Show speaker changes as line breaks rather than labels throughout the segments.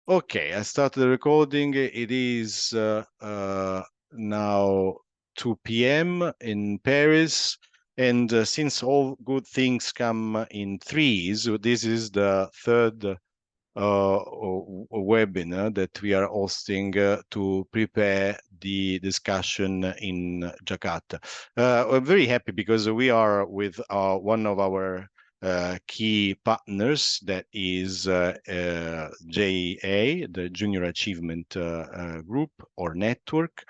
Okay, I started the recording. It is now 2 p.m. in Paris. And since all good things come in threes, this is the third webinar that we are hosting to prepare the discussion in Jakarta. We're very happy because we are with one of our key partners, that is JA, the Junior Achievement Group or Network.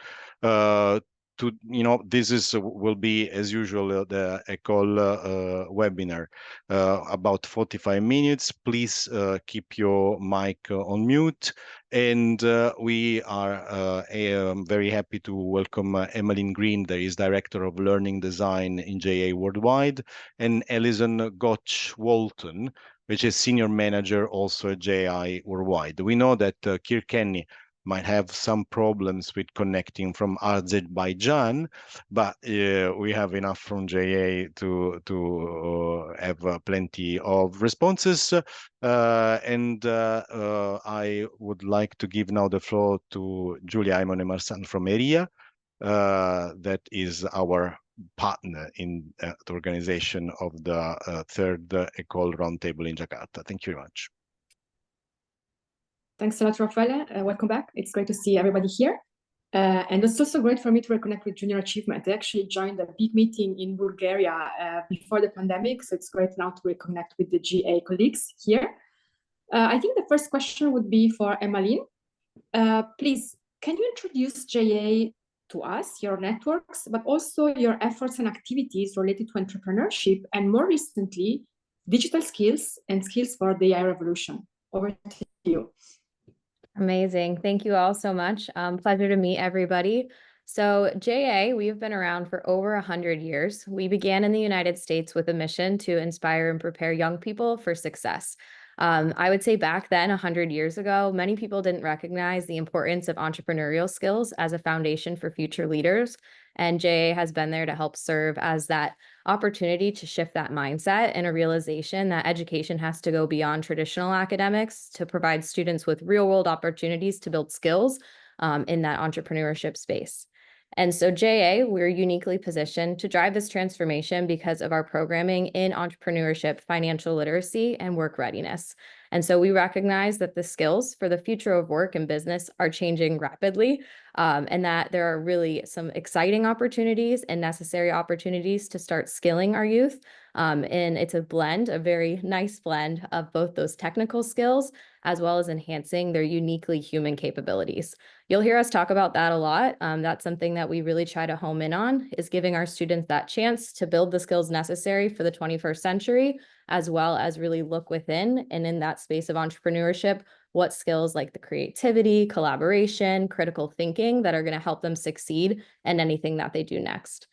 This will be, as usual, the EECOLE webinar, about 45 minutes. Please keep your mic on mute. And we are very happy to welcome Emmeline Green, that is Director of Learning Design in JA Worldwide, and Alison Gotch-Walton, which is Senior Manager also at JI Worldwide. We know that Kilkenny might have some problems with connecting from Azerbaijan, but we have enough from JA to have plenty of responses. I would like to give now the floor to Giulia Aimone Marsan from ERIA, that is our partner in the organization of the third EECOLE Roundtable in Jakarta. Thank you very much.
Thanks a lot, Raffaele. Welcome back. It's great to see everybody here. And it's also great for me to reconnect with Junior Achievement. I actually joined a big meeting in Bulgaria before the pandemic, so it's great now to reconnect with the GA colleagues here. I think the first question would be for Emmeline. Please, can you introduce JA to us, your networks, but also your efforts and activities related to entrepreneurship, and more recently, digital skills and skills for the AI revolution? Over to you.
Amazing. Thank you all so much. Pleasure to meet everybody. So JA, we've been around for over 100 years. We began in the United States with a mission to inspire and prepare young people for success. I would say back then, 100 years ago, many people didn't recognize the importance of entrepreneurial skills as a foundation for future leaders. And JA has been there to help serve as that opportunity to shift that mindset and a realization that education has to go beyond traditional academics to provide students with real-world opportunities to build skills in that entrepreneurship space. And so JA, we're uniquely positioned to drive this transformation because of our programming in entrepreneurship, financial literacy, and work readiness. And so we recognize that the skills for the future of work and business are changing rapidly, and that there are really some exciting opportunities and necessary opportunities to start skilling our youth. And it's a blend, a very nice blend of both those technical skills as well as enhancing their uniquely human capabilities. You'll hear us talk about that a lot. That's something that we really try to home in on, is giving our students that chance to build the skills necessary for the 21st century, as well as really look within and in that space of entrepreneurship, what skills like the creativity, collaboration, critical thinking that are going to help them succeed in anything that they do next.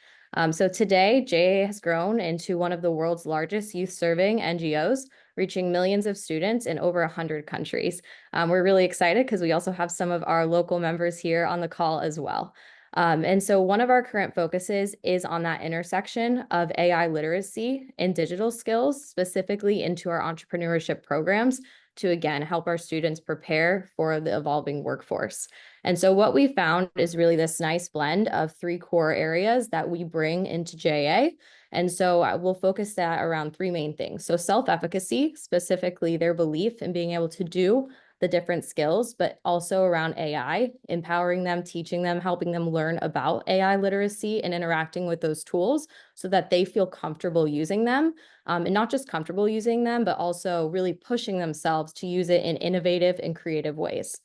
So today, JA has grown into one of the world's largest youth-serving NGOs, reaching millions of students in over 100 countries. We're really excited because we also have some of our local members here on the call as well. And so one of our current focuses is on that intersection of AI literacy and digital skills, specifically into our entrepreneurship programs, to, again, help our students prepare for the evolving workforce. And so what we found is really this nice blend of three core areas that we bring into JA. And so we'll focus that around three main things. So self-efficacy, specifically their belief in being able to do the different skills, but also around AI, empowering them, teaching them, helping them learn about AI literacy and interacting with those tools so that they feel comfortable using them, and not just comfortable using them, but also really pushing themselves to use it in innovative and creative ways.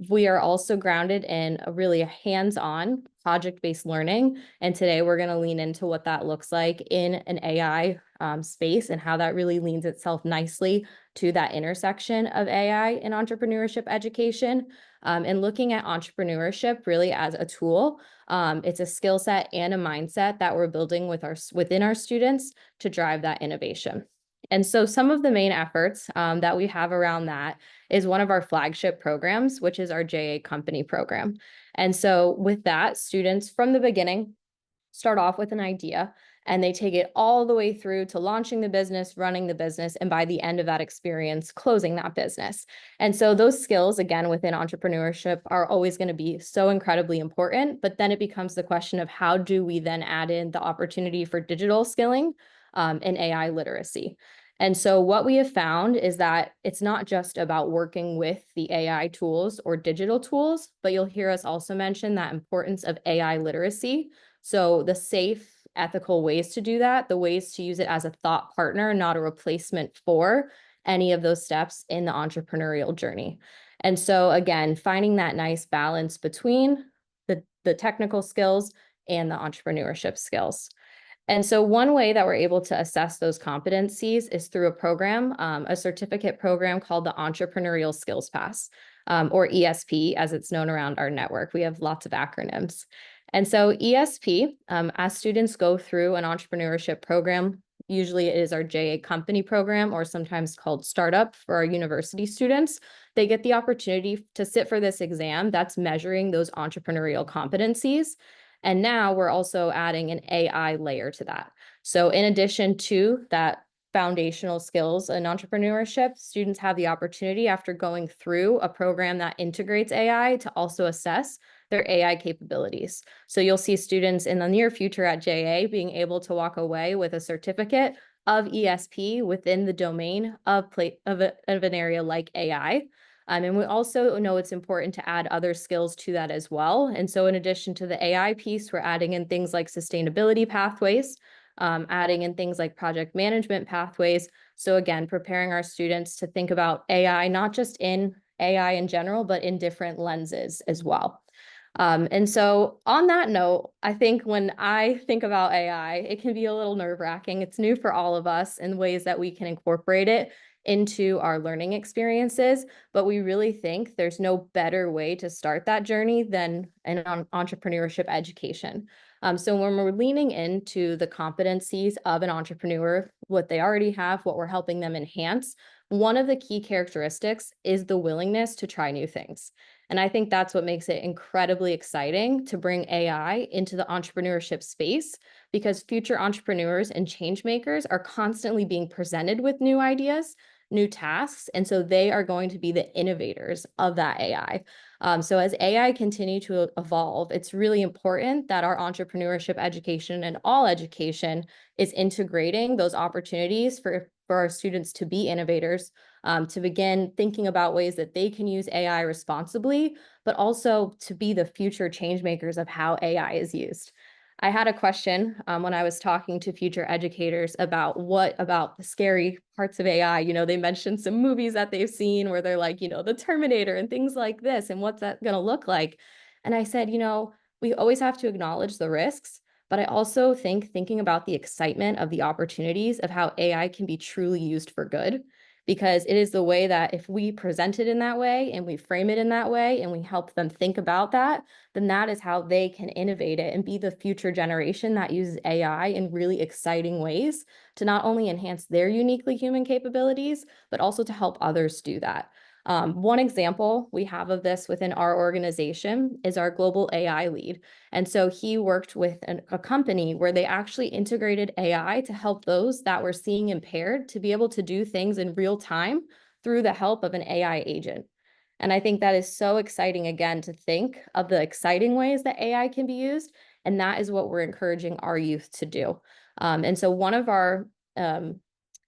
We are also grounded in a really hands-on project-based learning. And today we're going to lean into what that looks like in an AI space and how that really leans itself nicely to that intersection of AI and entrepreneurship education, and looking at entrepreneurship really as a tool. It's a skill set and a mindset that we're building within our students to drive that innovation. And so some of the main efforts that we have around that is one of our flagship programs, which is our JA Company program. And so with that, students from the beginning start off with an idea, and they take it all the way through to launching the business, running the business, and by the end of that experience, closing that business. And so those skills, again, within entrepreneurship are always going to be so incredibly important, but then it becomes the question of how do we then add in the opportunity for digital skilling and AI literacy. And so what we have found is that it's not just about working with the AI tools or digital tools, but you'll hear us also mention that importance of AI literacy. So the safe, ethical ways to do that, the ways to use it as a thought partner, not a replacement for any of those steps in the entrepreneurial journey. And so again, finding that nice balance between the technical skills and the entrepreneurship skills. And so one way that we're able to assess those competencies is through a program, a certificate program called the Entrepreneurial Skills Pass, or ESP, as it's known around our network. We have lots of acronyms. And so ESP, as students go through an entrepreneurship program, usually it is our JA company program, or sometimes called startup for our university students, they get the opportunity to sit for this exam that's measuring those entrepreneurial competencies. And now we're also adding an AI layer to that. So in addition to that foundational skills in entrepreneurship, students have the opportunity after going through a program that integrates AI to also assess their AI capabilities. So you'll see students in the near future at JA being able to walk away with a certificate of ESP within the domain of an area like AI. And we also know it's important to add other skills to that as well. And so in addition to the AI piece, we're adding in things like sustainability pathways, adding in things like project management pathways. So again, preparing our students to think about AI, not just in AI in general, but in different lenses as well. And so on that note, I think when I think about AI, it can be a little nerve-wracking. It's new for all of us in ways that we can incorporate it into our learning experiences, but we really think there's no better way to start that journey than an entrepreneurship education. So when we're leaning into the competencies of an entrepreneur, what they already have, what we're helping them enhance, one of the key characteristics is the willingness to try new things. And I think that's what makes it incredibly exciting to bring AI into the entrepreneurship space, because future entrepreneurs and change makers are constantly being presented with new ideas, new tasks, and so they are going to be the innovators of that AI. So as AI continue to evolve, it's really important that our entrepreneurship education and all education is integrating those opportunities for our students to be innovators, to begin thinking about ways that they can use AI responsibly, but also to be the future change makers of how AI is used. I had a question when I was talking to future educators about what about the scary parts of AI. You know, they mentioned some movies that they've seen where they're like, you know, the Terminator and things like this, and what's that going to look like? And I said, you know, we always have to acknowledge the risks, but I also think thinking about the excitement of the opportunities of how AI can be truly used for good, because it is the way that if we present it in that way and we frame it in that way and we help them think about that, then that is how they can innovate it and be the future generation that uses AI in really exciting ways to not only enhance their uniquely human capabilities, but also to help others do that. One example we have of this within our organization is our global AI lead. And so he worked with a company where they actually integrated AI to help those that were seeing impaired to be able to do things in real time through the help of an AI agent. And I think that is so exciting, again, to think of the exciting ways that AI can be used. And that is what we're encouraging our youth to do. And so one of our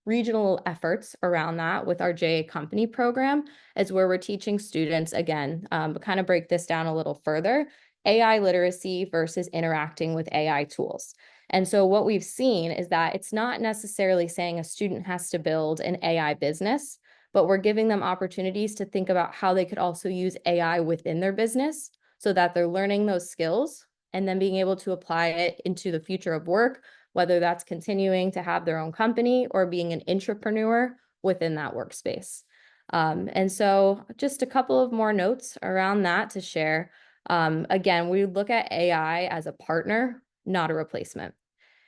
regional efforts around that with our JA company program is where we're teaching students, again, kind of break this down a little further, AI literacy versus interacting with AI tools. And so what we've seen is that it's not necessarily saying a student has to build an AI business, but we're giving them opportunities to think about how they could also use AI within their business so that they're learning those skills and then being able to apply it into the future of work, whether that's continuing to have their own company or being an entrepreneur within that workspace. And so just a couple of more notes around that to share. Again, we look at AI as a partner, not a replacement.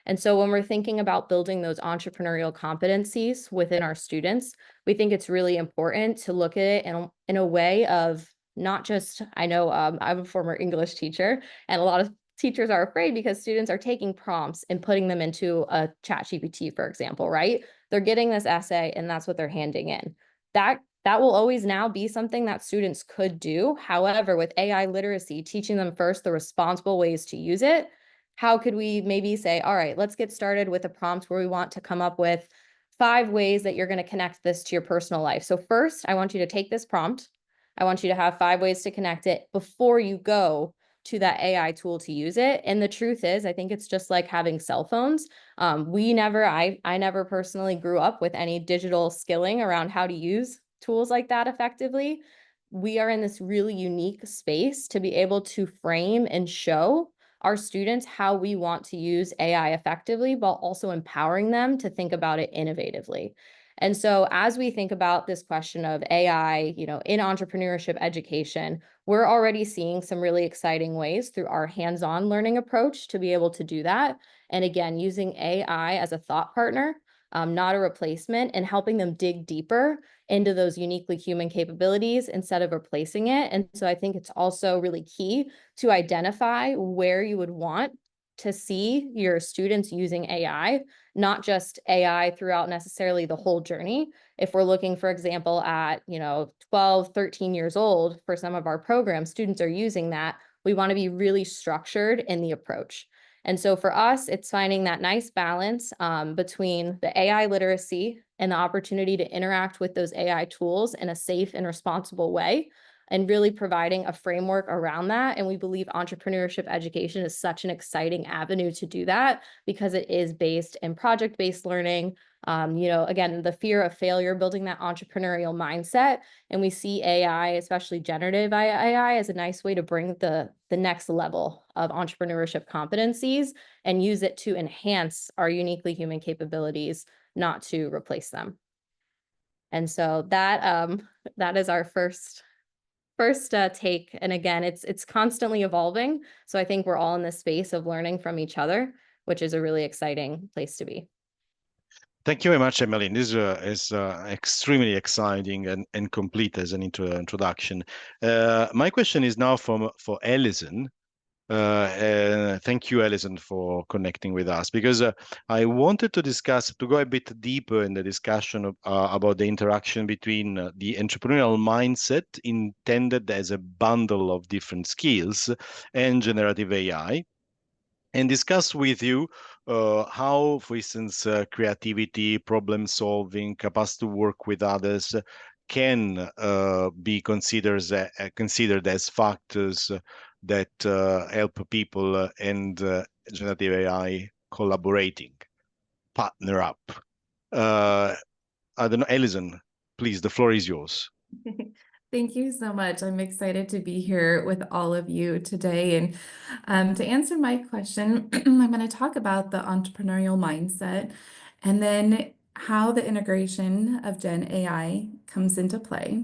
And so when we're thinking about building those entrepreneurial competencies within our students, we think it's really important to look at it in a way of not just, I know I'm a former English teacher, and a lot of teachers are afraid because students are taking prompts and putting them into a ChatGPT, for example, right? They're getting this essay and that's what they're handing in. That will always now be something that students could do. However, with AI literacy, teaching them first the responsible ways to use it, how could we maybe say, all right, let's get started with a prompt where we want to come up with 5 ways that you're going to connect this to your personal life. So first, I want you to take this prompt. I want you to have 5 ways to connect it before you go to that AI tool to use it. And the truth is, I think it's just like having cell phones. I never personally grew up with any digital skilling around how to use tools like that effectively. We are in this really unique space to be able to frame and show our students how we want to use AI effectively, while also empowering them to think about it innovatively. And so as we think about this question of AI, in entrepreneurship education, we're already seeing some really exciting ways through our hands-on learning approach to be able to do that. And again, using AI as a thought partner, not a replacement, and helping them dig deeper into those uniquely human capabilities instead of replacing it. And so I think it's also really key to identify where you would want to see your students using AI, not just AI throughout necessarily the whole journey. If we're looking, for example, at 12, 13 years old for some of our programs, students are using that. We want to be really structured in the approach. And so for us, it's finding that nice balance between the AI literacy and the opportunity to interact with those AI tools in a safe and responsible way, and really providing a framework around that. And we believe entrepreneurship education is such an exciting avenue to do that because it is based in project-based learning. Again, the fear of failure, building that entrepreneurial mindset. And we see AI, especially generative AI, as a nice way to bring the next level of entrepreneurship competencies and use it to enhance our uniquely human capabilities, not to replace them. And so that is our first take. And again, it's constantly evolving. So I think we're all in this space of learning from each other, which is a really exciting place to be.
Thank you very much, Emily. This is extremely exciting and complete as an introduction. My question is now for Alison. And thank you, Alison, for connecting with us, because I wanted to go a bit deeper in the discussion about the interaction between the entrepreneurial mindset intended as a bundle of different skills and generative AI, and discuss with you how, for instance, creativity, problem solving, capacity to work with others can be considered as factors that help people and generative AI collaborating, partner up. I don't know, Alison, please, the floor is yours.
Thank you so much. I'm excited to be here with all of you today. And to answer my question, I'm going to talk about the entrepreneurial mindset and then how the integration of Gen AI comes into play.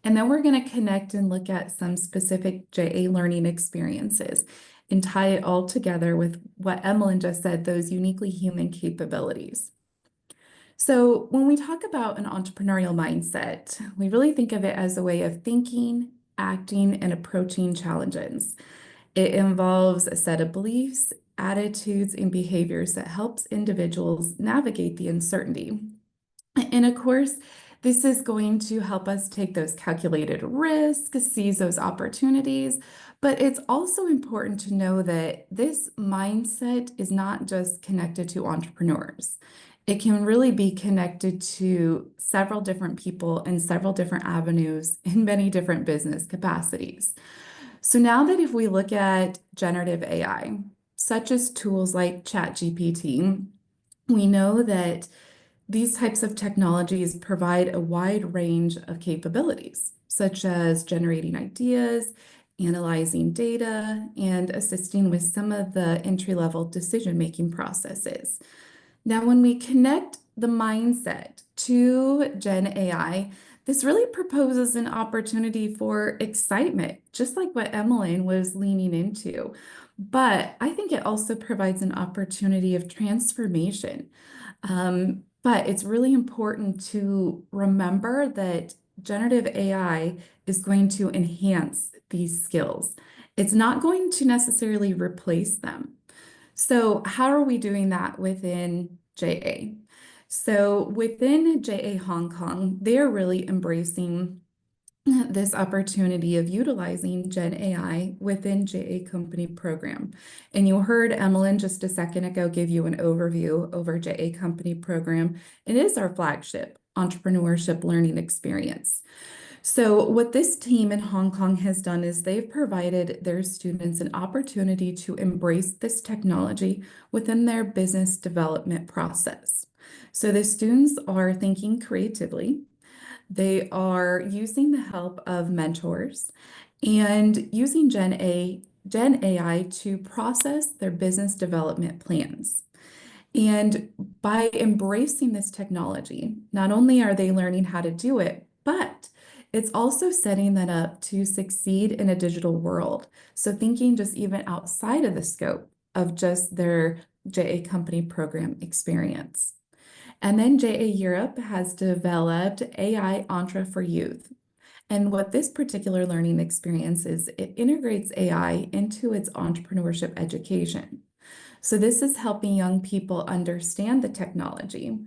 And then we're going to connect and look at some specific JA learning experiences and tie it all together with what Emily just said, those uniquely human capabilities. So when we talk about an entrepreneurial mindset, we really think of it as a way of thinking, acting, and approaching challenges. It involves a set of beliefs, attitudes, and behaviors that helps individuals navigate the uncertainty. And of course, this is going to help us take those calculated risks, seize those opportunities, but it's also important to know that this mindset is not just connected to entrepreneurs. It can really be connected to several different people in several different avenues in many different business capacities. So now that if we look at generative AI, such as tools like ChatGPT, we know that these types of technologies provide a wide range of capabilities, such as generating ideas, analyzing data, and assisting with some of the entry-level decision-making processes. Now, when we connect the mindset to Gen AI, this really proposes an opportunity for excitement, just like what Emmeline was leaning into. But I think it also provides an opportunity of transformation. But it's really important to remember that generative AI is going to enhance these skills. It's not going to necessarily replace them. So how are we doing that within JA? So within JA Hong Kong, they're really embracing this opportunity of utilizing Gen AI within JA Company program. And you heard Emmeline just a second ago give you an overview over JA Company program. It is our flagship entrepreneurship learning experience. So what this team in Hong Kong has done is they've provided their students an opportunity to embrace this technology within their business development process. So the students are thinking creatively. They are using the help of mentors and using Gen AI to process their business development plans. And by embracing this technology, not only are they learning how to do it, but it's also setting them up to succeed in a digital world. So thinking just even outside of the scope of just their JA Company program experience. And then JA Europe has developed AI Entre for Youth. And what this particular learning experience is, it integrates AI into its entrepreneurship education. So this is helping young people understand the technology,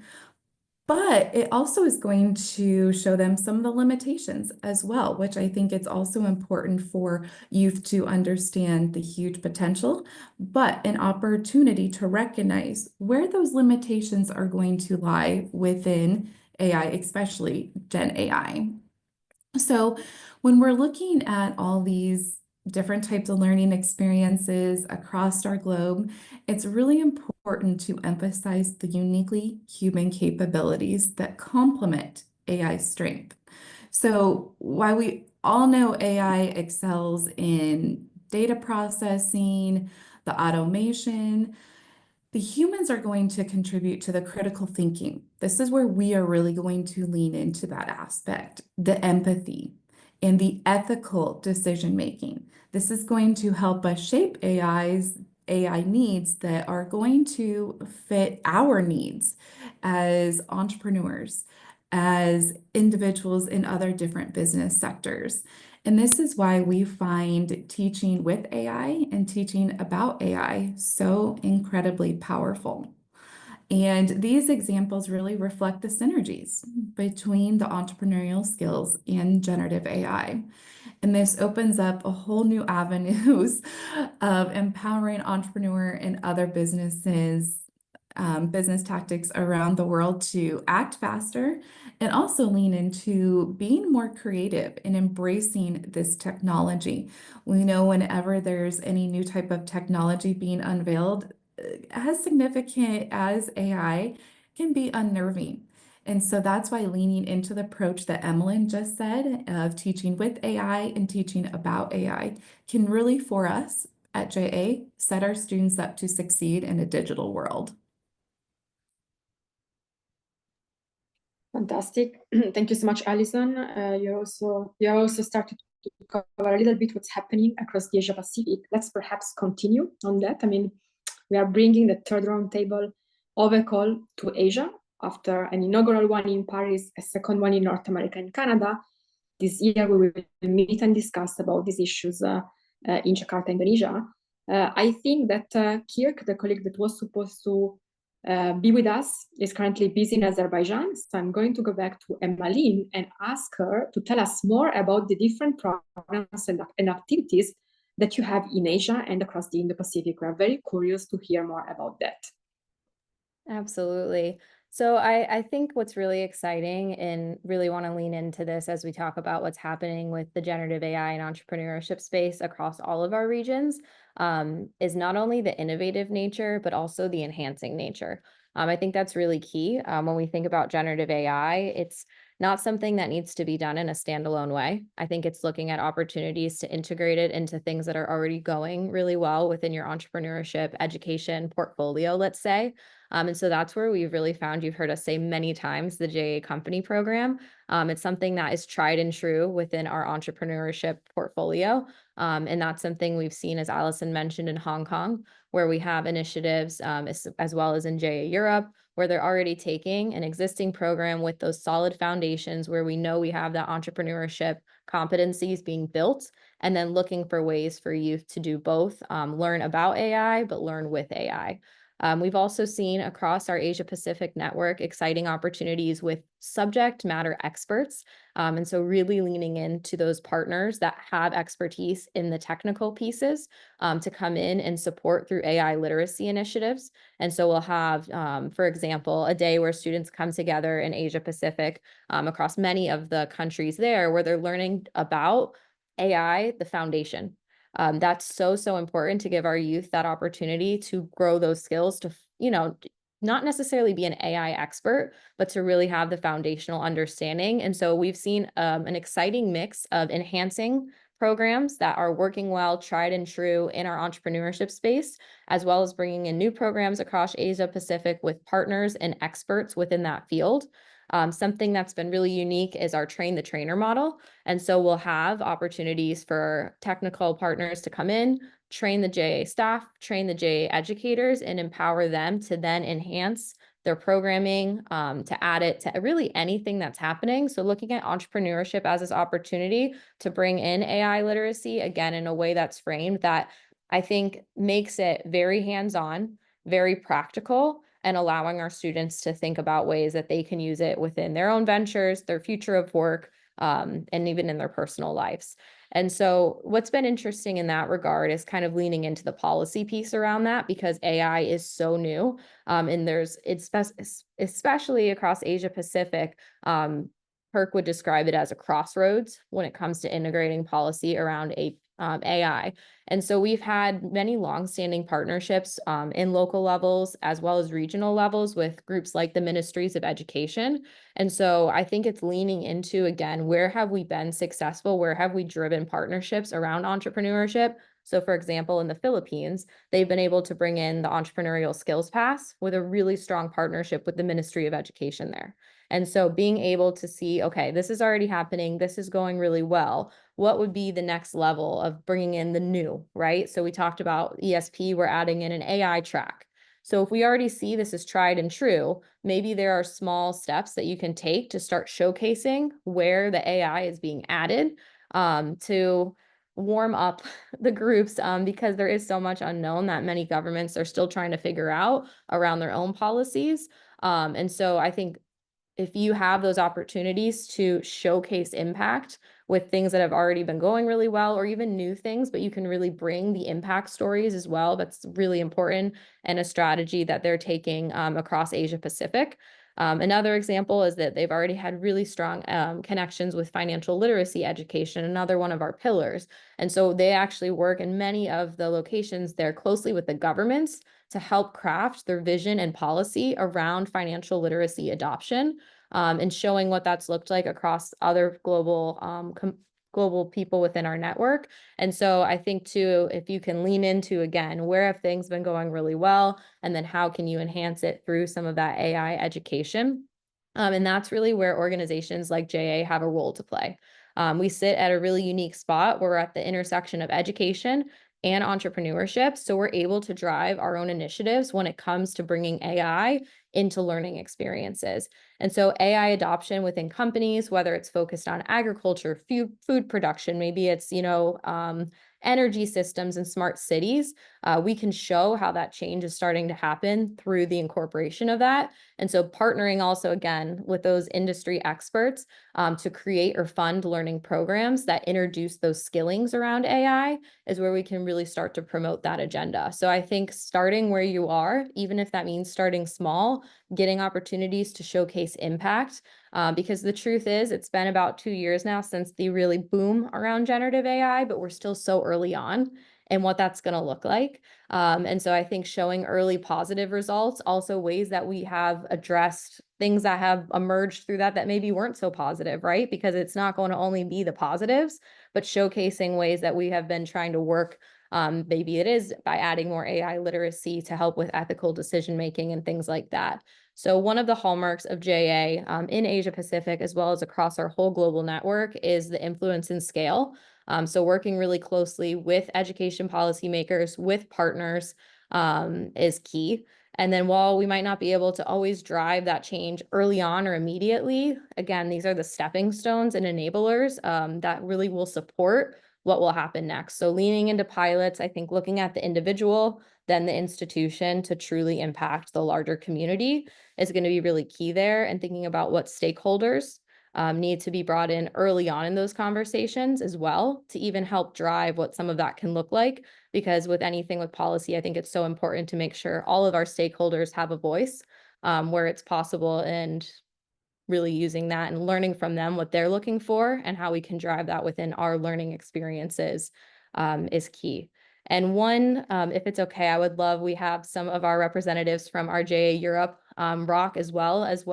but it also is going to show them some of the limitations as well, which I think it's also important for youth to understand the huge potential, but an opportunity to recognize where those limitations are going to lie within AI, especially Gen AI. So when we're looking at all these different types of learning experiences across our globe, it's really important to emphasize the uniquely human capabilities that complement AI's strength. So while we all know AI excels in data processing, the automation, the humans are going to contribute to the critical thinking. This is where we are really going to lean into that aspect, the empathy and the ethical decision making. This is going to help us shape AI needs that are going to fit our needs as entrepreneurs, as individuals in other different business sectors. And this is why we find teaching with AI and teaching about AI so incredibly powerful. And these examples really reflect the synergies between the entrepreneurial skills and generative AI. And this opens up a whole new avenues of empowering entrepreneur and other businesses, business tactics around the world to act faster and also lean into being more creative and embracing this technology. We know whenever there's any new type of technology being unveiled, as significant as AI, can be unnerving. And so that's why leaning into the approach that Emmeline just said of teaching with AI and teaching about AI can really, for us at JA, set our students up to succeed in a digital world.
Fantastic. Thank you so much, Alison. You also started to cover a little bit what's happening across the Asia Pacific. Let's perhaps continue on that. I mean, we are bringing the third roundtable of EECOLE to Asia after an inaugural one in Paris, a second one in North America and Canada. This year, we will meet and discuss about these issues in Jakarta, Indonesia. I think that Kirk, the colleague that was supposed to be with us, is currently busy in Azerbaijan. So I'm going to go back to Emmeline and ask her to tell us more about the different programs and activities that you have in Asia and across the Indo-Pacific. We're very curious to hear more about that.
Absolutely. So I think what's really exciting and really want to lean into this as we talk about what's happening with the generative AI and entrepreneurship space across all of our regions is not only the innovative nature, but also the enhancing nature. I think that's really key. When we think about generative AI, it's not something that needs to be done in a standalone way. I think it's looking at opportunities to integrate it into things that are already going really well within your entrepreneurship education portfolio, let's say. And so that's where we've really found, you've heard us say many times, the JA Company program. It's something that is tried and true within our entrepreneurship portfolio. And that's something we've seen, as Alison mentioned, in Hong Kong, where we have initiatives as well as in JA Europe, where they're already taking an existing program with those solid foundations where we know we have that entrepreneurship competencies being built, and then looking for ways for youth to do both, learn about AI, but learn with AI. We've also seen across our Asia Pacific network exciting opportunities with subject matter experts. And so really leaning into those partners that have expertise in the technical pieces to come in and support through AI literacy initiatives. And so we'll have, for example, a day where students come together in Asia Pacific across many of the countries there where they're learning about AI, the foundation. That's so important to give our youth that opportunity to grow those skills to, not necessarily be an AI expert, but to really have the foundational understanding. And so we've seen an exciting mix of enhancing programs that are working well, tried and true in our entrepreneurship space, as well as bringing in new programs across Asia Pacific with partners and experts within that field. Something that's been really unique is our train the trainer model. And so we'll have opportunities for technical partners to come in, train the JA staff, train the JA educators, and empower them to then enhance their programming, to add it to really anything that's happening. So looking at entrepreneurship as this opportunity to bring in AI literacy, again, in a way that's framed that I think makes it very hands-on, very practical, and allowing our students to think about ways that they can use it within their own ventures, their future of work, and even in their personal lives. And so what's been interesting in that regard is kind of leaning into the policy piece around that, because AI is so new. And it's especially across Asia Pacific, Perk would describe it as a crossroads when it comes to integrating policy around AI. And so we've had many longstanding partnerships in local levels as well as regional levels with groups like the Ministries of Education. And so I think it's leaning into, again, where have we been successful? Where have we driven partnerships around entrepreneurship? So for example, in the Philippines, they've been able to bring in the Entrepreneurial Skills Pass with a really strong partnership with the Ministry of Education there. And so being able to see, okay, this is already happening, this is going really well. What would be the next level of bringing in the new, right? So we talked about ESP, we're adding in an AI track. So if we already see this is tried and true, maybe there are small steps that you can take to start showcasing where the AI is being added to warm up the groups, because there is so much unknown that many governments are still trying to figure out around their own policies. And so I think if you have those opportunities to showcase impact with things that have already been going really well, or even new things, but you can really bring the impact stories as well, that's really important, and a strategy that they're taking across Asia Pacific. Another example is that they've already had really strong connections with financial literacy education, another one of our pillars. And so they actually work in many of the locations there closely with the governments to help craft their vision and policy around financial literacy adoption, and showing what that's looked like across other global people within our network. And so I think too, if you can lean into, again, where have things been going really well, and then how can you enhance it through some of that AI education? And that's really where organizations like JA have a role to play. We sit at a really unique spot where we're at the intersection of education and entrepreneurship. So we're able to drive our own initiatives when it comes to bringing AI into learning experiences. And so AI adoption within companies, whether it's focused on agriculture, food production, maybe it's, energy systems and smart cities, we can show how that change is starting to happen through the incorporation of that. And so partnering also, again, with those industry experts to create or fund learning programs that introduce those skillings around AI is where we can really start to promote that agenda. So I think starting where you are, even if that means starting small, getting opportunities to showcase impact, because the truth is it's been about 2 years now since the really boom around generative AI, but we're still so early on and what that's going to look like. And so I think showing early positive results, also ways that we have addressed things that have emerged through that maybe weren't so positive, right? Because it's not going to only be the positives, but showcasing ways that we have been trying to work. Maybe it is by adding more AI literacy to help with ethical decision-making and things like that. So one of the hallmarks of JA in Asia Pacific, as well as across our whole global network, is the influence and scale. So working really closely with education policymakers, with partners is key. And then while we might not be able to always drive that change early on or immediately, again, these are the stepping stones and enablers that really will support what will happen next. So leaning into pilots, I think looking at the individual, then the institution to truly impact the larger community is going to be really key there, and thinking about what stakeholders need to be brought in early on in those conversations as well to even help drive what some of that can look like. Because with anything with policy, I think it's so important to make sure all of our stakeholders have a voice where it's possible, and really using that and learning from them what they're looking for and how we can drive that within our learning experiences is key. And one, if it's okay, I would love, we have some of our representatives from our JA Europe ROC as well as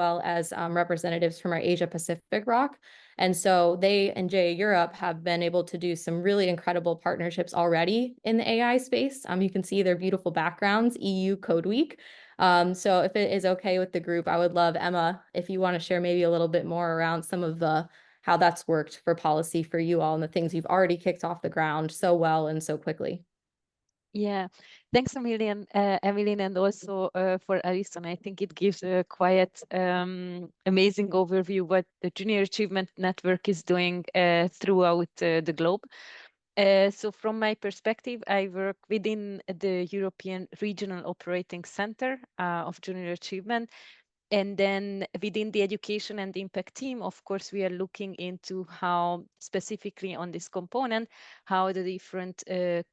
representatives from our Asia Pacific ROC. And so they and JA Europe have been able to do some really incredible partnerships already in the AI space. You can see their beautiful backgrounds, EU Code Week. So if it is okay with the group, I would love, Emma, if you want to share maybe a little bit more around some of the how that's worked for policy for you all and the things you've already kicked off the ground so well and so quickly.
Yeah, thanks a million, Evelyn, and also for Alison. I think it gives a quite amazing overview what the Junior Achievement Network is doing throughout the globe. So from my perspective, I work within the European Regional Operating Center of Junior Achievement. And then within the education and impact team, of course, we are looking into how specifically on this component, how the different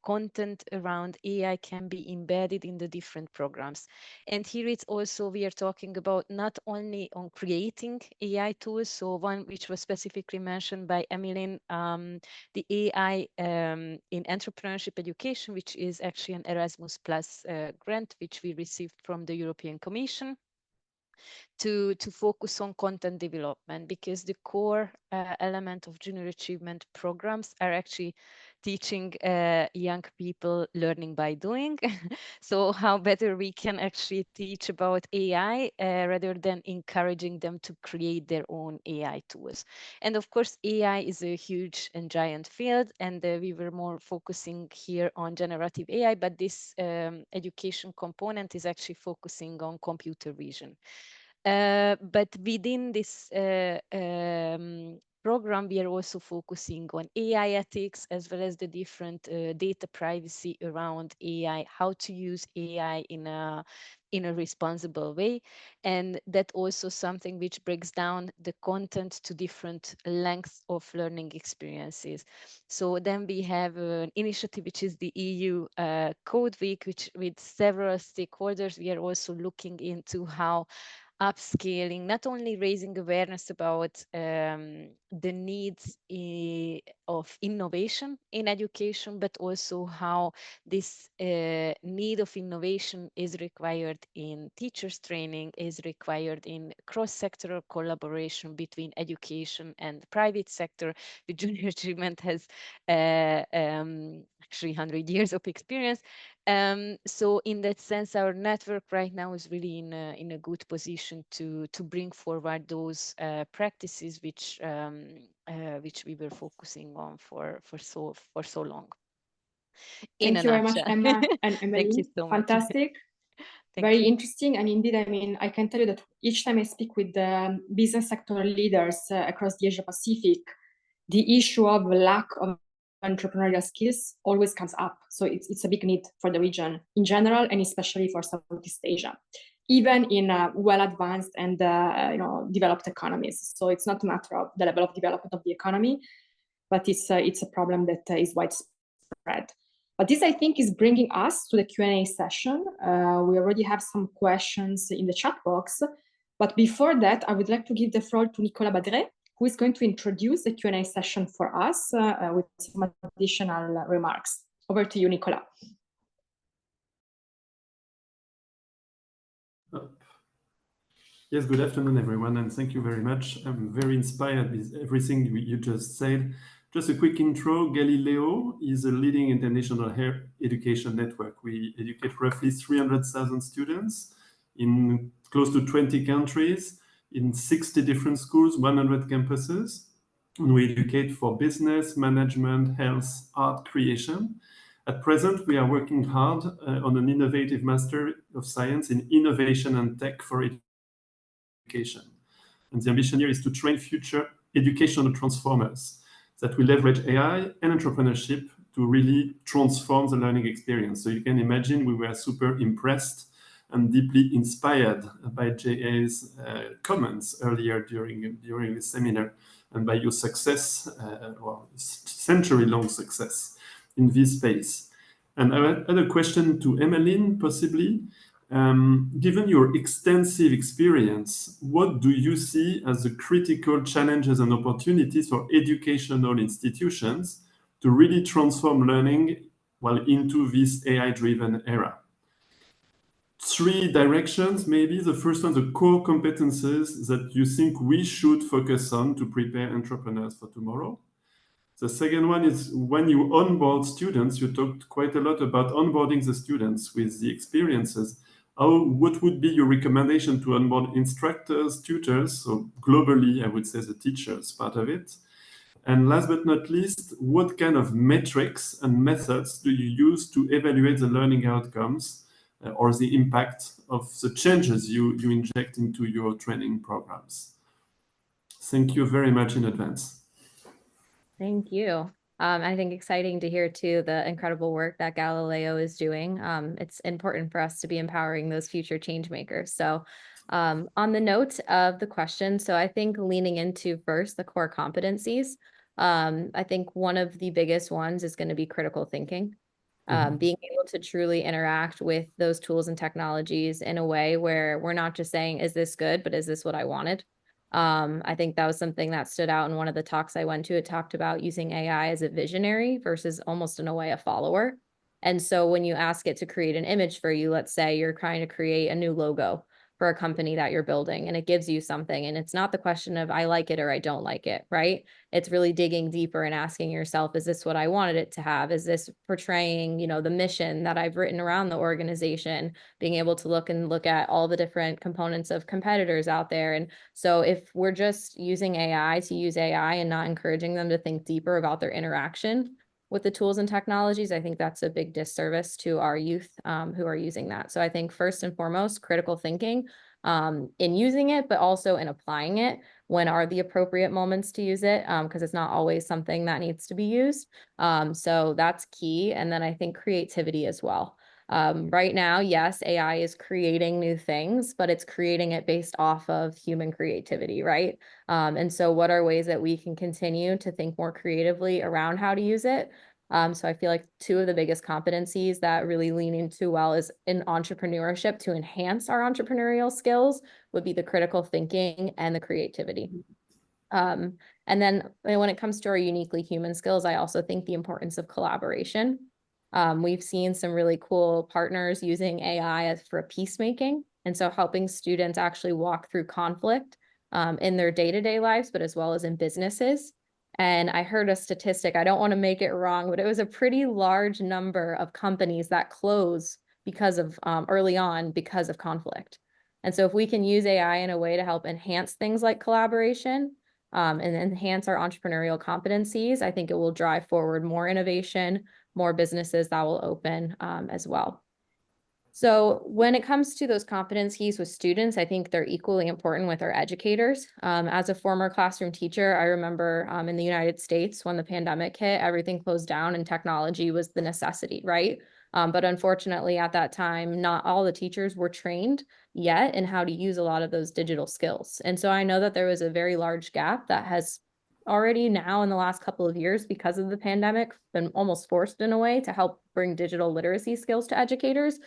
content around AI can be embedded in the different programs. And here it's also, we are talking about not only on creating AI tools, so one which was specifically mentioned by Emmeline, the AI in entrepreneurship education, which is actually an Erasmus Plus grant, which we received from the European Commission, to focus on content development, because the core element of junior achievement programs are actually teaching young people learning by doing. So how better we can actually teach about AI rather than encouraging them to create their own AI tools. And of course, AI is a huge and giant field, and we were more focusing here on generative AI, but this education component is actually focusing on computer vision. But within this program, we are also focusing on AI ethics, as well as the different data privacy around AI, how to use AI in a responsible way. And that also something which breaks down the content to different lengths of learning experiences. So then we have an initiative, which is the EU Code Week, which with several stakeholders, we are also looking into how upscaling, not only raising awareness about the needs of innovation in education, but also how this need of innovation is required in teachers training, is required in cross-sectoral collaboration between education and the private sector. The Junior Achievement has actually 100 years of experience. So in that sense, our network right now is really in a good position to bring forward those practices which we were focusing on for so long.
Thank you very much, Emma and Emily.
Thank you so much.
Fantastic. Very interesting. And indeed, I mean, I can tell you that each time I speak with business sector leaders across the Asia Pacific, the issue of lack of entrepreneurial skills always comes up. So it's a big need for the region in general, and especially for Southeast Asia, even in well-advanced and developed economies. So it's not a matter of the level of development of the economy, but it's a problem that is widespread. But this, I think, is bringing us to the Q&A session. We already have some questions in the chat box. But before that, I would like to give the floor to Nicolas Badret, who is going to introduce the Q&A session for us with some additional remarks. Over to you, Nicolas.
Yes, good afternoon, everyone, and thank you very much. I'm very inspired with everything you just said. Just a quick intro. Galileo is a leading international higher education network. We educate roughly 300,000 students in close to 20 countries, in 60 different schools, 100 campuses. And we educate for business, management, health, art, creation. At present, we are working hard on an innovative Master of Science in Innovation and Tech for Education. And the ambition here is to train future educational transformers that will leverage AI and entrepreneurship to really transform the learning experience. So you can imagine we were super impressed and deeply inspired by JA's comments earlier during this seminar, and by your success, well, century-long success in this space. And I had a question to Emmeline, possibly. Given your extensive experience, what do you see as the critical challenges and opportunities for educational institutions to really transform learning into this AI-driven era? 3 directions, maybe. The first one, the core competences that you think we should focus on to prepare entrepreneurs for tomorrow. The second one is when you onboard students, you talked quite a lot about onboarding the students with the experiences. What would be your recommendation to onboard instructors, tutors? So globally, I would say the teachers part of it. And last but not least, what kind of metrics and methods do you use to evaluate the learning outcomes or the impact of the changes you inject into your training programs? Thank you very much in advance.
Thank you. I think exciting to hear too the incredible work that Galileo is doing. It's important for us to be empowering those future change makers. So on the note of the question, so I think leaning into first the core competencies, I think one of the biggest ones is going to be critical thinking. Being able to truly interact with those tools and technologies in a way where we're not just saying, is this good, but is this what I wanted? I think that was something that stood out in one of the talks I went to. It talked about using AI as a visionary versus almost in a way a follower. And so when you ask it to create an image for you, let's say you're trying to create a new logo for a company that you're building, and it gives you something, and it's not the question of I like it or I don't like it, right? It's really digging deeper and asking yourself, is this what I wanted it to have? Is this portraying, the mission that I've written around the organization? Being able to look at all the different components of competitors out there. And so if we're just using AI to use AI and not encouraging them to think deeper about their interaction with the tools and technologies, I think that's a big disservice to our youth who are using that. So I think first and foremost, critical thinking in using it, but also in applying it. When are the appropriate moments to use it? Because it's not always something that needs to be used. So that's key. And then I think creativity as well. Right now, yes, AI is creating new things, but it's creating it based off of human creativity, right? And so what are ways that we can continue to think more creatively around how to use it? So I feel like 2 of the biggest competencies that really lean into well is in entrepreneurship to enhance our entrepreneurial skills would be the critical thinking and the creativity. And then when it comes to our uniquely human skills, I also think the importance of collaboration. We've seen some really cool partners using AI for peacemaking. And so helping students actually walk through conflict in their day-to-day lives, but as well as in businesses. And I heard a statistic, I don't want to make it wrong, but it was a pretty large number of companies that close because of early on because of conflict. And so if we can use AI in a way to help enhance things like collaboration, and enhance our entrepreneurial competencies, I think it will drive forward more innovation, more businesses that will open as well. So when it comes to those competencies with students, I think they're equally important with our educators. As a former classroom teacher, I remember in the United States when the pandemic hit, everything closed down and technology was the necessity, right? But unfortunately, at that time, not all the teachers were trained yet in how to use a lot of those digital skills. And so I know that there was a very large gap that has already now in the last couple of years because of the pandemic been almost forced in a way to help bring digital literacy skills to educators,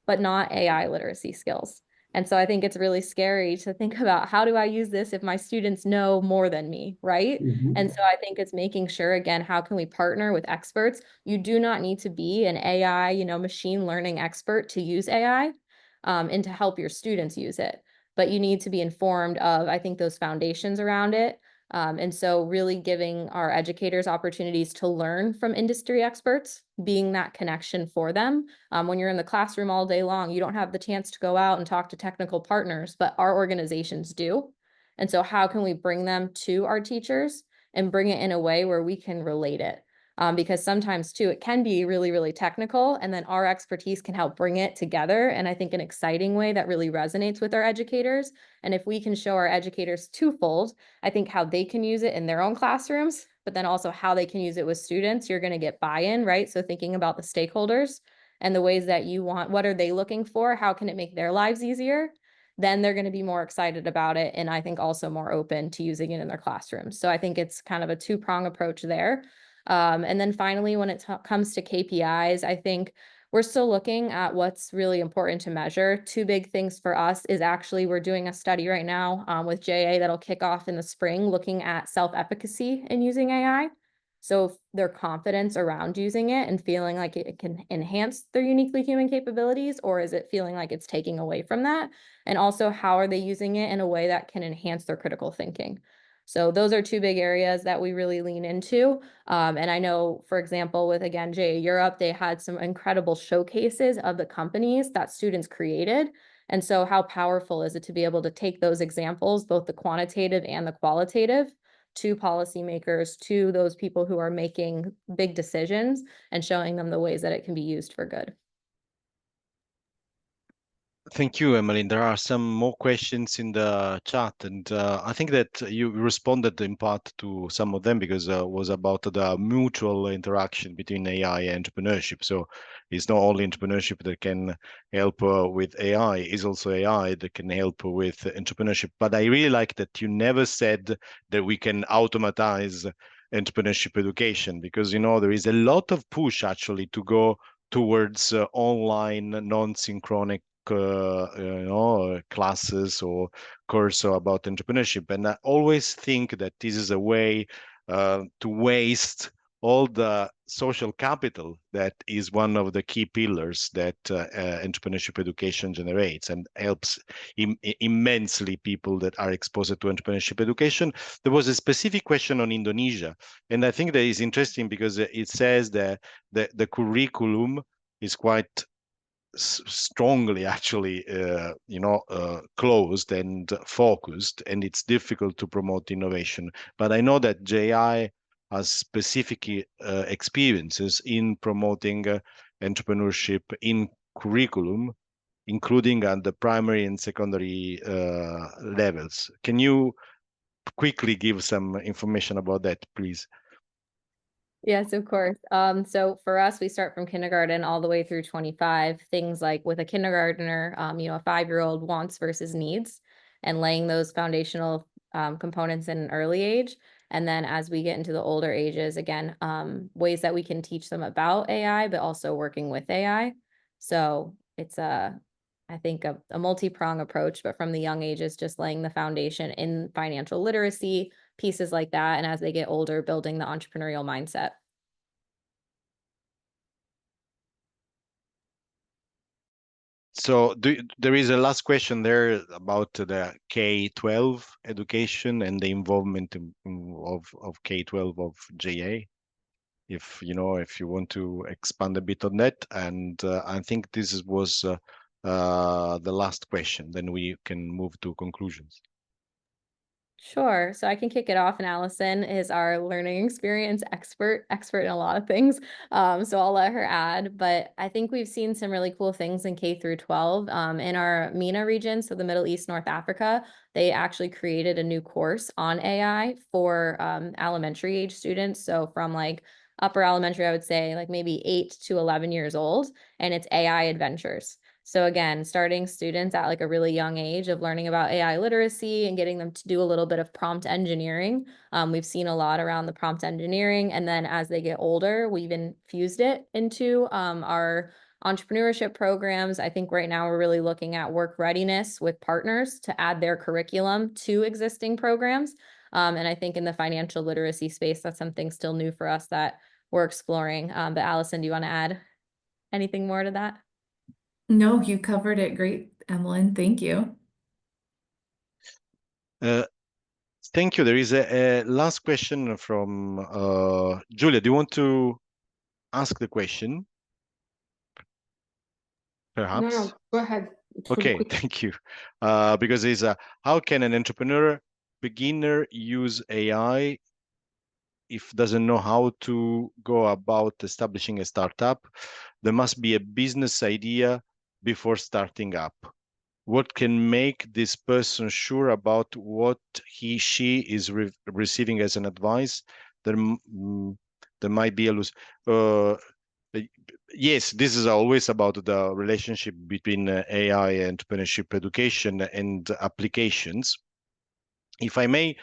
but not AI literacy skills. And so I think it's really scary to think about how do I use this if my students know more than me, right? And so I think it's making sure, again, how can we partner with experts? You do not need to be an AI, machine learning expert to use AI and to help your students use it. But you need to be informed of, I think, those foundations around it. And so really giving our educators opportunities to learn from industry experts, being that connection for them. When you're in the classroom all day long, you don't have the chance to go out and talk to technical partners, but our organizations do. And so how can we bring them to our teachers and bring it in a way where we can relate it? because sometimes too, it can be really, really technical, and then our expertise can help bring it together. And I think an exciting way that really resonates with our educators. And if we can show our educators twofold, I think how they can use it in their own classrooms, but then also how they can use it with students, you're going to get buy-in, right? So thinking about the stakeholders and the ways that you want, what are they looking for? How can it make their lives easier? Then they're going to be more excited about it. And I think also more open to using it in their classrooms. So I think it's kind of a two-prong approach there. And then finally, when it comes to KPIs, I think we're still looking at what's really important to measure. Two big things for us is actually we're doing a study right now with JA that'll kick off in the spring, looking at self-efficacy in using AI. So their confidence around using it and feeling like it can enhance their uniquely human capabilities, or is it feeling like it's taking away from that? And also, how are they using it in a way that can enhance their critical thinking? So those are two big areas that we really lean into. And I know, for example, with, again, JA Europe, they had some incredible showcases of the companies that students created. And so how powerful is it to be able to take those examples, both the quantitative and the qualitative, to policymakers, to those people who are making big decisions, and showing them the ways that it can be used for good.
Thank you, Emily. There are some more questions in the chat, and I think that you responded in part to some of them because it was about the mutual interaction between AI and entrepreneurship. So it's not only entrepreneurship that can help with AI, it's also AI that can help with entrepreneurship. But I really like that you never said that we can automatize entrepreneurship education, because, there is a lot of push actually to go towards online, non-synchronic classes or course about entrepreneurship. And I always think that this is a way to waste all the social capital that is one of the key pillars that entrepreneurship education generates and helps immensely people that are exposed to entrepreneurship education. There was a specific question on Indonesia, and I think that is interesting because it says that the curriculum is quite strongly actually closed and focused, and it's difficult to promote innovation. But I know that JI has specific experiences in promoting entrepreneurship in curriculum, including at the primary and secondary levels. Can you quickly give some information about that, please?
Yes, of course. So for us, we start from kindergarten all the way through 25. Things like with a kindergartner, a 5-year-old wants versus needs, and laying those foundational components in an early age. And then as we get into the older ages, again, ways that we can teach them about AI, but also working with AI. So it's I think a multi-prong approach, but from the young ages, just laying the foundation in financial literacy, pieces like that. And as they get older, building the entrepreneurial mindset.
So there is a last question there about the K-12 education and the involvement of K-12 of JA. If you want to expand a bit on that, and I think this was the last question, then we can move to conclusions.
Sure. So I can kick it off, and Allison is our learning experience expert in a lot of things. So I'll let her add, but I think we've seen some really cool things in K through 12. In our MENA region, so the Middle East, North Africa, they actually created a new course on AI for elementary age students. So from like upper elementary, I would say like maybe 8 to 11 years old, and it's AI adventures. So again, starting students at like a really young age of learning about AI literacy and getting them to do a little bit of prompt engineering. We've seen a lot around the prompt engineering. And then as they get older, we've infused it into our entrepreneurship programs. I think right now we're really looking at work readiness with partners to add their curriculum to existing programs. And I think in the financial literacy space, that's something still new for us that we're exploring. But Allison, do you want to add anything more to that?
No, you covered it great, Emmeline. Thank you.
Thank you. There is a last question from Julia. Do you want to ask the question? Perhaps?
No, go ahead.
Okay, thank you. Because it's how can an beginner use AI if doesn't know how to go about establishing a startup, there must be a business idea before starting up. What can make this person sure about what she is receiving as an advice? There might be a loose. Yes, this is always about the relationship between AI, entrepreneurship, education, and applications. If I may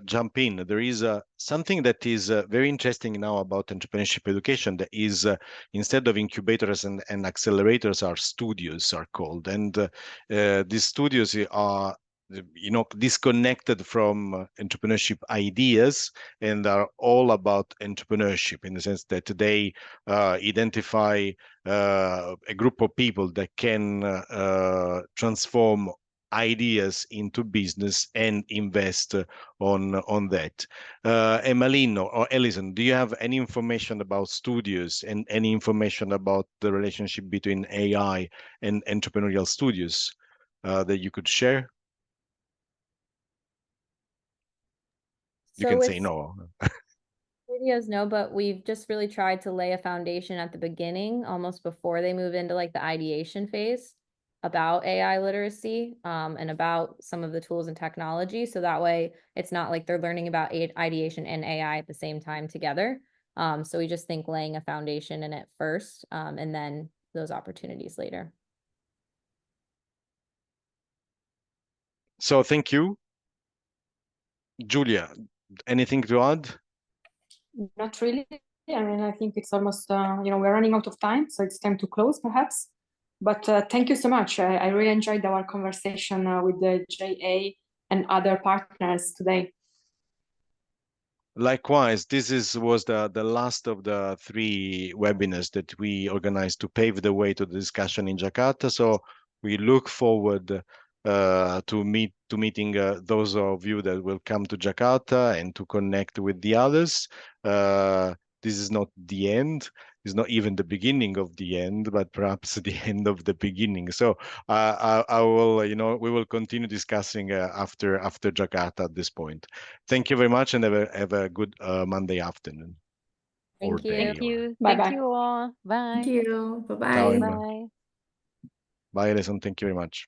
jump in, there is something that is very interesting now about entrepreneurship education. That is, instead of incubators and accelerators, are studios are called, and these studios are disconnected from entrepreneurship ideas and are all about entrepreneurship in the sense that they identify a group of people that can transform ideas into business and invest on that. Emalino or Ellison, do you have any information about studios and any information about the relationship between AI and entrepreneurial studios that you could share? You can say no.
Studios, no, but we've just really tried to lay a foundation at the beginning, almost before they move into like the ideation phase, about AI literacy and about some of the tools and technology. So that way it's not like they're learning about ideation and AI at the same time together. So we just think laying a foundation in it first and then those opportunities later.
So thank you. Julia, anything to add?
Not really. I mean, I think it's almost, we're running out of time, so it's time to close perhaps. But thank you so much. I really enjoyed our conversation with the JA and other partners today.
Likewise, this was the last of the 3 webinars that we organized to pave the way to the discussion in Jakarta. So we look forward to meeting those of you that will come to Jakarta and to connect with the others. This is not the end. It's not even the beginning of the end, but perhaps the end of the beginning. So I will, we will continue discussing after Jakarta at this point. Thank you very much, and have a good Monday afternoon.
Thank you.
Thank you.
Bye-bye.
Thank you all. Bye.
Thank you. Bye-bye.
Ciao,
Bye.
Bye, Alison. Thank you very much.